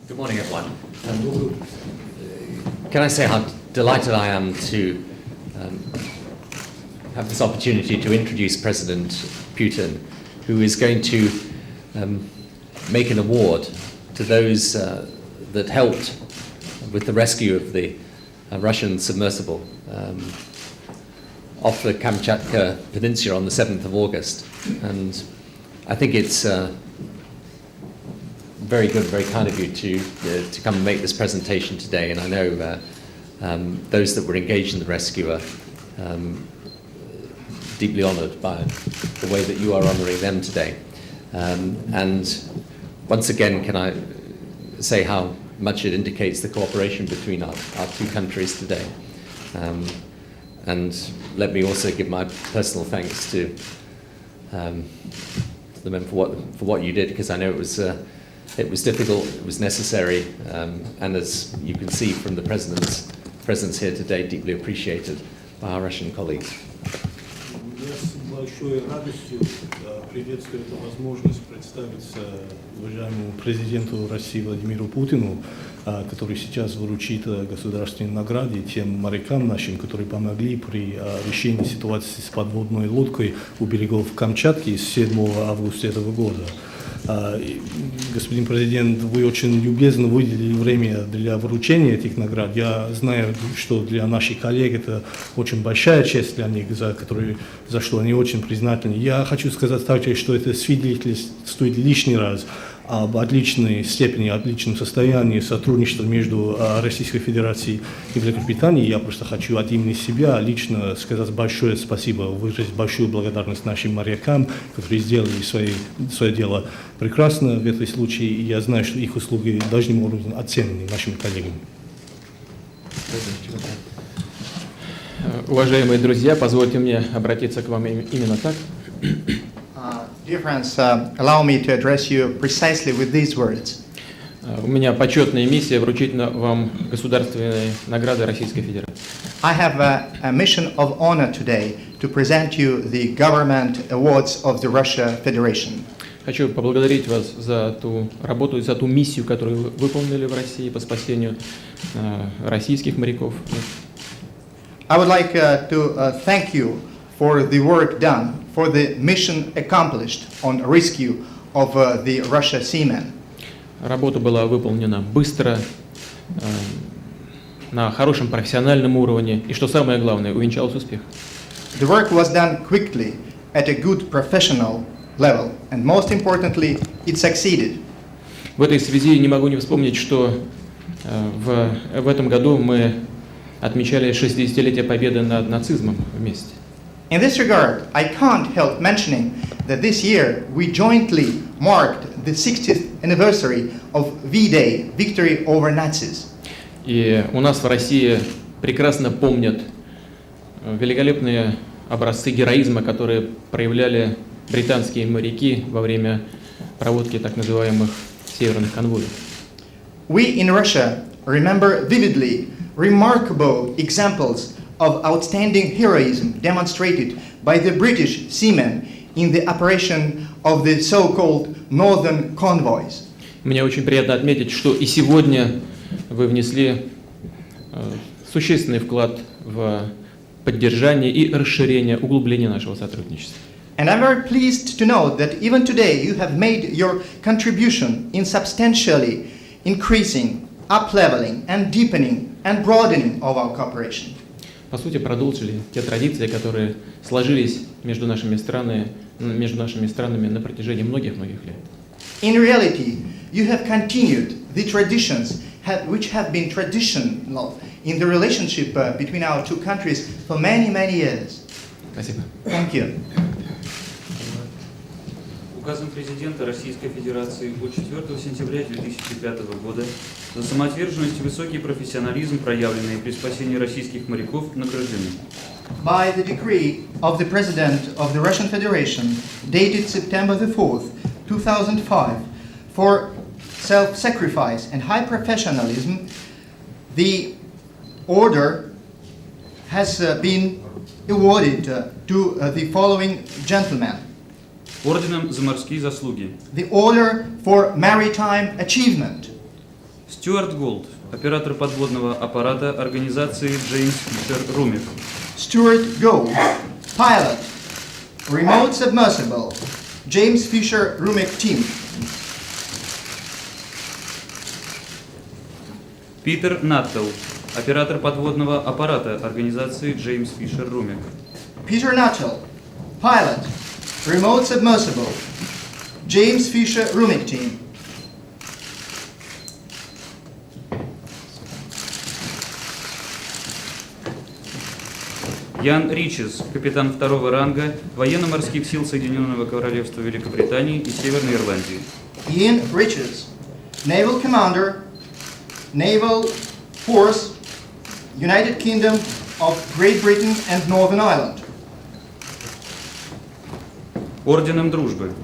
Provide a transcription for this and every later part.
Good morning, everyone. Can I say how delighted I am to have this opportunity to introduce President Putin, who is going to make an award to those that helped with the rescue of the Russian submersible off the Kamchatka Peninsula on the 7th of August. And I think it's very good, very kind of you to come and make this presentation today. And I know those that were engaged in the rescue are deeply honoured by the way that you are honouring them today. And once again, can I say how much it indicates the cooperation between our two countries today. And let me also give my personal thanks to the men for what you did, because I know it was difficult, it was necessary, and as you can see from the President's presence here today, deeply appreciated by our Russian colleagues. Я с большой радостью приветствую эту возможность представиться уважаемому президенту России Владимиру Путину, который сейчас вручит государственные награды тем морякам нашим, которые помогли при решении ситуации с подводной лодкой у берегов Камчатки с 7 августа этого года. Господин президент, вы очень любезно выделили время для вручения этих наград. Я знаю, что для наших коллег это очень большая честь для них, за что они очень признательны. Я хочу сказать также, что это свидетельствует лишний раз об отличной степени, отличном состоянии сотрудничества между Российской Федерацией и Великобританией. Я просто хочу от имени себя лично сказать большое спасибо, выразить большую благодарность нашим морякам, которые сделали свое дело прекрасно в этом случае, и я знаю, что их услуги должны быть оценены нашими коллегами. Уважаемые друзья, позвольте мне обратиться к вам именно так. Dear friends, allow me to address you precisely with these words. У меня почетная миссия вручить вам государственные награды Российской Федерации. I have a mission of honor today to present you the government awards of the Russia Federation. Хочу поблагодарить вас за ту работу и за ту миссию, которую вы выполнили в России по спасению российских моряков. I would like to thank you for the work done, for the mission accomplished on rescue of the Russia seamen. Работа была выполнена быстро, на хорошем профессиональном уровне, и что самое главное, увенчалась успехом. The work was done quickly at a good professional level, and most importantly, it succeeded. В этой связи не могу не вспомнить, что в этом году мы отмечали 60-летие победы над нацизмом вместе. In this regard, I can't help mentioning that this year we jointly marked the 60th anniversary of V-Day, victory over Nazis. И у нас в России прекрасно помнят великолепные образцы героизма, которые проявляли британские моряки во время проводки так называемых северных конвоев. We in Russia remember vividly remarkable examples of outstanding heroism demonstrated by the British seamen in the operation of the so-called Northern Convoys. Мне очень приятно отметить, что и сегодня вы внесли существенный вклад в поддержание и расширение, углубление нашего сотрудничества. And I'm very pleased to know that even today you have made your contribution in substantially increasing, up-leveling and deepening and broadening of our cooperation. По сути, продолжили те традиции, которые сложились между нашими странами на протяжении многих-многих лет. In reality, you have continued the traditions which have been traditional in the relationship between our two countries for many, many years. Спасибо. Thank you. Указом президента Российской Федерации от 4 сентября 2005 года за самоотверженность и высокий профессионализм, проявленные при спасении российских моряков, награждены. By the decree of the President of the Russian Federation, dated September the 4th, 2005, for self-sacrifice and high professionalism, the order has been awarded to the following gentlemen. Орденом за морские заслуги. The Order for Maritime Achievement. Стюарт Голд, оператор подводного аппарата организации Джеймс Фишер Румик. Stuart Gold, pilot, remote submersible, James Fisher Rumic team. Питер Наттел, оператор подводного аппарата организации Джеймс Фишер Румик. Peter Nuttall, pilot, remote submersible, James Fisher Rumic team. Ян Ричес, капитан второго ранга военно-морских сил Соединенного Королевства Великобритании и Северной Ирландии. Ian Riches, naval commander, Naval Force, United Kingdom of Great Britain and Northern Ireland. Орденом Дружбы.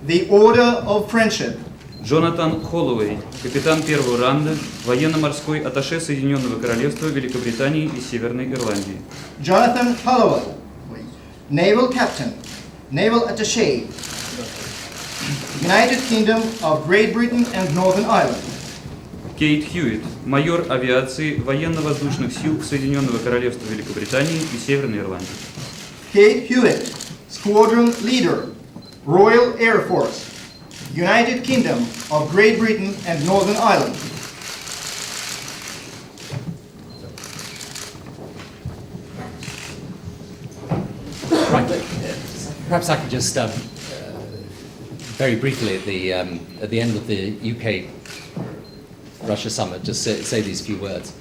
The Order of Friendship. Джонатан Холлоуэй, капитан первого ранга, военно-морской атташе Соединенного Королевства Великобритании и Северной Ирландии. Jonathan Holloway, naval captain, naval attaché, United Kingdom of Great Britain and Northern Ireland. Кейт Хьюитт, майор авиации военно-воздушных сил Соединенного Королевства Великобритании и Северной Ирландии. Kate Hewitt, squadron leader, Royal Air Force, United Kingdom of Great Britain and Northern Ireland. Right. Perhaps I could just very briefly at the end of the UK Russia summit just say these few words.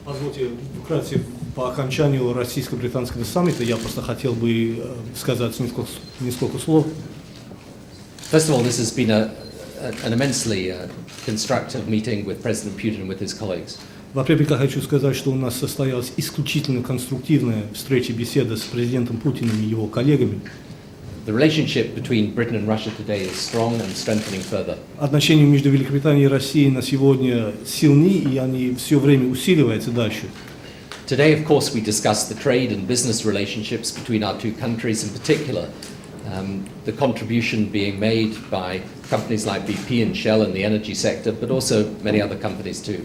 Позвольте, вкратце, по окончанию российско-британского саммита я просто хотел бы сказать несколько слов. First of all, this has been an immensely constructive meeting with President Putin and with his colleagues. Во-первых, я хочу сказать, что у нас состоялась исключительно конструктивная встреча, беседа с президентом Путиным и его коллегами. The relationship between Britain and Russia today is strong and strengthening further. Отношения между Великобританией и Россией на сегодня сильны, и они все время усиливаются дальше. Today, of course, we discussed the trade and business relationships between our two countries, in particular, the contribution being made by companies like BP and Shell in the energy sector, but also many other companies too.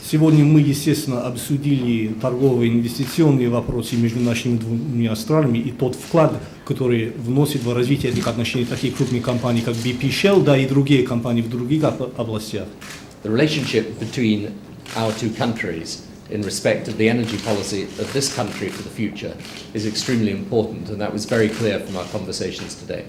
Сегодня мы, естественно, обсудили торговые и инвестиционные вопросы между нашими двумя странами и тот вклад, который вносит в развитие этих отношений таких крупных компаний, как BP, Shell, да, и другие компании в других областях. The relationship between our two countries in respect of the energy policy of this country for the future is extremely important, and that was very clear from our conversations today.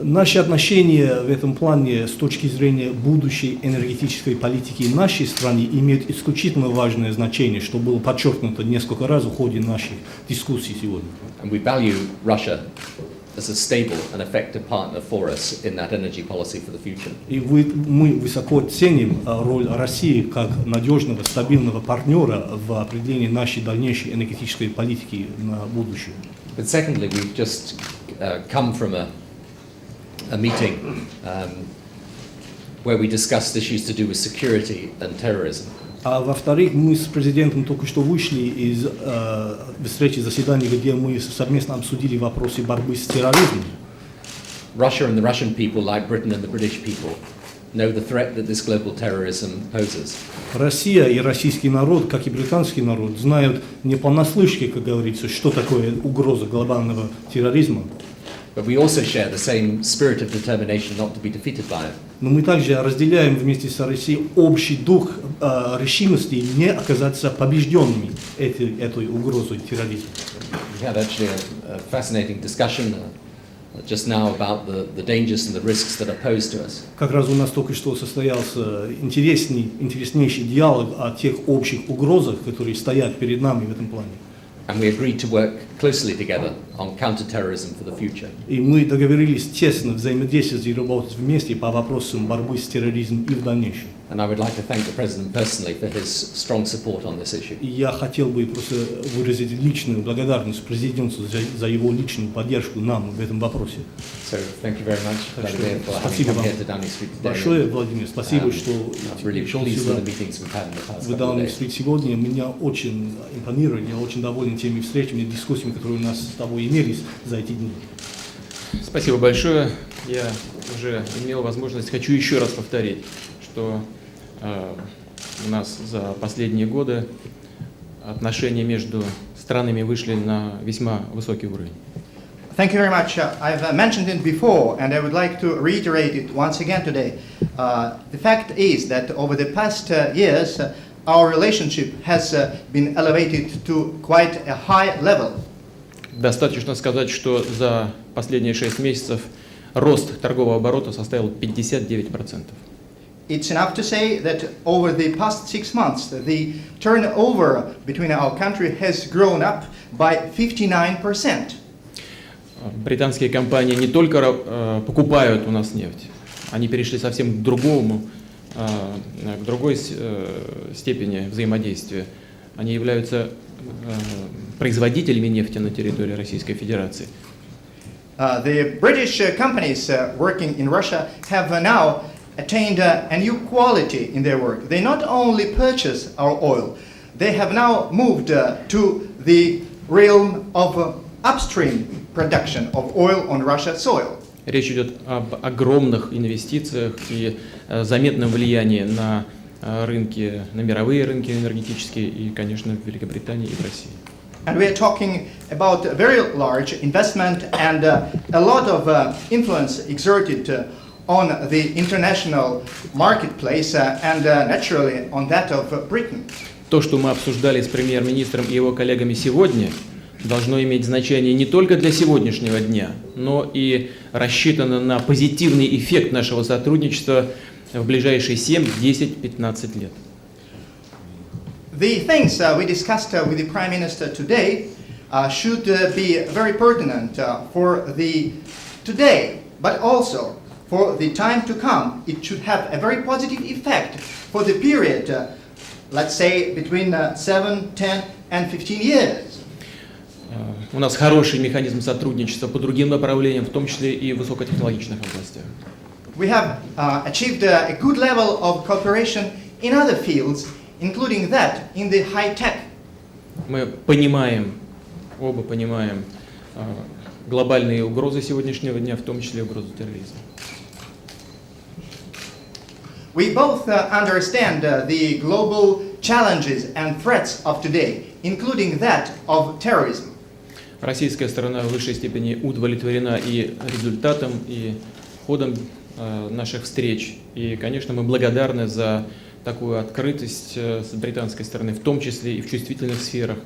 Наши отношения в этом плане с точки зрения будущей энергетической политики нашей страны имеют исключительно важное значение, что было подчеркнуто несколько раз в ходе наших дискуссий сегодня. And we value Russia as a stable and effective partner for us in that energy policy for the future. И мы высоко ценим роль России как надежного, стабильного партнера в определении нашей дальнейшей энергетической политики на будущее. But secondly, we've just come from a meeting where we discussed issues to do with security and terrorism. А во-вторых, мы с президентом только что вышли из встречи, заседания, где мы совместно обсудили вопросы борьбы с терроризмом. Russia and the Russian people, like Britain and the British people, know the threat that this global terrorism poses. Россия и российский народ, как и британский народ, знают не понаслышке, как говорится, что такое угроза глобального терроризма. But we also share the same spirit of determination not to be defeated by it. Но мы также разделяем вместе с Россией общий дух решимости не оказаться побежденными этой угрозой терроризма. We had actually a fascinating discussion just now about the dangers and the risks that are posed to us. Как раз у нас только что состоялся интереснейший диалог о тех общих угрозах, которые стоят перед нами в этом плане. And we agreed to work closely together on counter-terrorism for the future. И мы договорились тесно взаимодействовать и работать вместе по вопросам борьбы с терроризмом и в дальнейшем. And I would like to thank the President personally for his strong support on this issue. И я хотел бы просто выразить личную благодарность президенту за его личную поддержку нам в этом вопросе. So thank you very much, Vladimir, for having come here to Downing Street today. Большое, Владимир, спасибо, что пришел сюда. В Даунинг-стрит сегодня. Меня очень импонирует, я очень доволен теми встречами, дискуссиями, которые у нас с тобой имелись за эти дни. Спасибо большое. Я уже имел возможность, хочу еще раз повторить, что у нас за последние годы отношения между странами вышли на весьма высокий уровень. Thank you very much. I've mentioned it before, and I would like to reiterate it once again today. The fact is that over the past years, our relationship has been elevated to quite a high level. Достаточно сказать, что за последние 6 месяцев рост торгового оборота составил 59%. It's enough to say that over the past 6 months, the turnover between our country has grown up by 59%. Британские компании не только покупают у нас нефть, они перешли совсем к другой степени взаимодействия. Они являются производителями нефти на территории Российской Федерации. The British companies working in Russia have now attained a new quality in their work. They not only purchase our oil, they have now moved to the realm of upstream production of oil on Russia's soil. Речь идет об огромных инвестициях и заметном влиянии на рынки, на мировые рынки энергетические и, конечно, в Великобритании и в России. And we are talking about a very large investment and a lot of influence exerted on the international marketplace and naturally on that of Britain. То, что мы обсуждали с премьер-министром и его коллегами сегодня, должно иметь значение не только для сегодняшнего дня, но и рассчитано на позитивный эффект нашего сотрудничества в ближайшие 7, 10, 15 лет. The things we discussed with the Prime Minister today should be very pertinent for the today, but also for the time to come. It should have a very positive effect for the period, let's say, between 7, 10 and 15 years. У нас хороший механизм сотрудничества по другим направлениям, в том числе и в высокотехнологичных областях. We have achieved a good level of cooperation in other fields, including that in the high-tech. Мы понимаем, оба понимаем глобальные угрозы сегодняшнего дня, в том числе угрозу терроризма. We both understand the global challenges and threats of today, including that of terrorism. Российская сторона в высшей степени удовлетворена и результатом, и ходом наших встреч. И, конечно, мы благодарны за такую открытость с британской стороны, в том числе и в чувствительных сферах,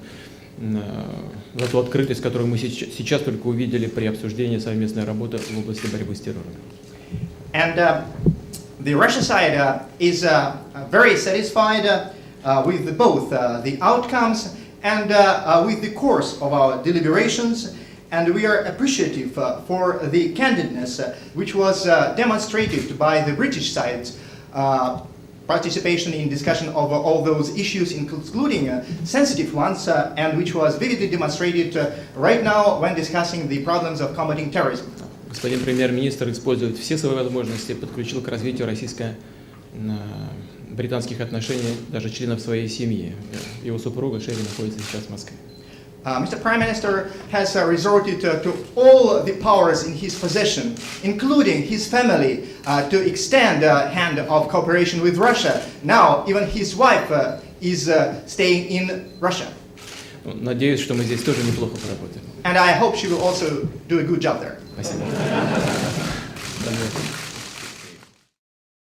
за ту открытость, которую мы сейчас только увидели при обсуждении совместной работы в области борьбы с террором. And the Russia side is very satisfied with both the outcomes and with the course of our deliberations, and we are appreciative for the candidness which was demonstrated by the British side's participation in discussion of all those issues, including sensitive ones, and which was vividly demonstrated right now when discussing the problems of combating terrorism. Господин премьер-министр использует все свои возможности, подключил к развитию российско-британских отношений даже членов своей семьи. Его супруга Шерри находится сейчас в Москве. Mr. Prime Minister has resorted to all the powers in his possession, including his family, to extend a hand of cooperation with Russia. Now, even his wife is staying in Russia. Надеюсь, что мы здесь тоже неплохо поработаем. And I hope she will also do a good job there. Спасибо.